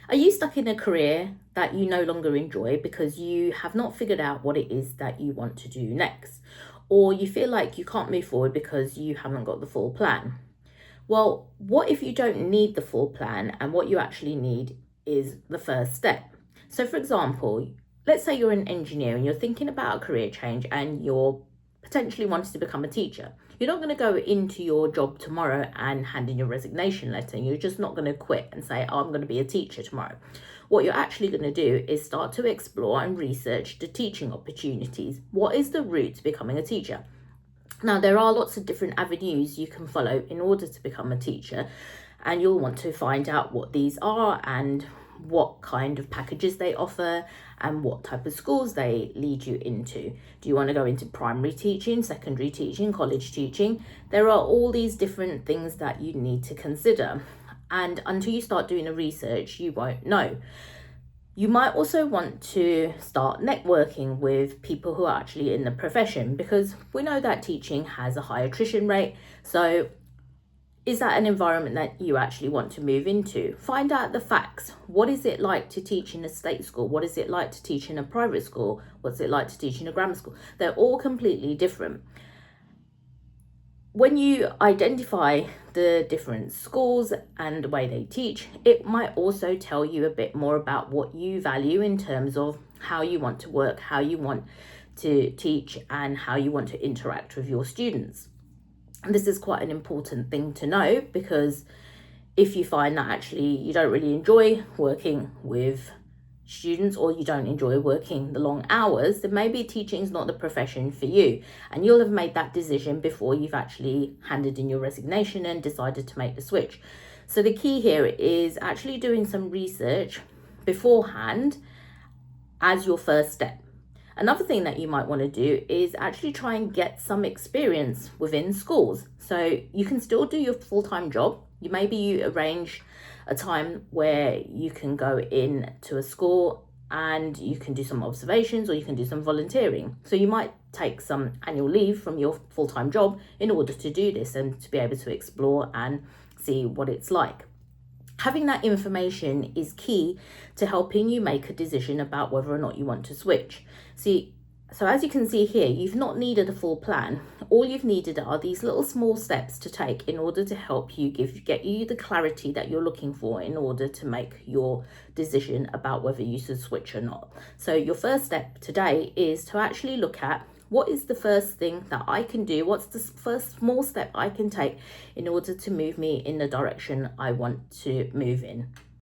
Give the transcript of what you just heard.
Are you stuck in a career that you no longer enjoy because you have not figured out what it is that you want to do next? Or you feel like you can't move forward because you haven't got the full plan? Well, what if you don't need the full plan and what you actually need is the first step? So, for example, let's say you're an engineer and you're thinking about a career change and you're potentially wanting to become a teacher. You're not going to go into your job tomorrow and hand in your resignation letter. You're just not going to quit and say, oh, I'm going to be a teacher tomorrow. What you're actually going to do is start to explore and research the teaching opportunities. What is the route to becoming a teacher? Now, there are lots of different avenues you can follow in order to become a teacher, and you'll want to find out what these are and what kind of packages they offer and what type of schools they lead you into. Do you want to go into primary teaching, secondary teaching, college teaching? There are all these different things that you need to consider, and until you start doing the research, you won't know. You might also want to start networking with people who are actually in the profession, because we know that teaching has a high attrition rate. So is that an environment that you actually want to move into? Find out the facts. What is it like to teach in a state school? What is it like to teach in a private school? What's it like to teach in a grammar school? They're all completely different. When you identify the different schools and the way they teach, it might also tell you a bit more about what you value in terms of how you want to work, how you want to teach, and how you want to interact with your students. And this is quite an important thing to know, because if you find that actually you don't really enjoy working with students, or you don't enjoy working the long hours, then maybe teaching is not the profession for you, and you'll have made that decision before you've actually handed in your resignation and decided to make the switch. So the key here is actually doing some research beforehand as your first step. Another thing that you might want to do is actually try and get some experience within schools. So you can still do your full-time job. Maybe you arrange a time where you can go in to a school and you can do some observations, or you can do some volunteering. So you might take some annual leave from your full-time job in order to do this and to be able to explore and see what it's like. Having that information is key to helping you make a decision about whether or not you want to switch. So as you can see here, you've not needed a full plan. All you've needed are these little small steps to take in order to help you get you the clarity that you're looking for in order to make your decision about whether you should switch or not. So your first step today is to actually look at, what is the first thing that I can do? What's the first small step I can take in order to move me in the direction I want to move in?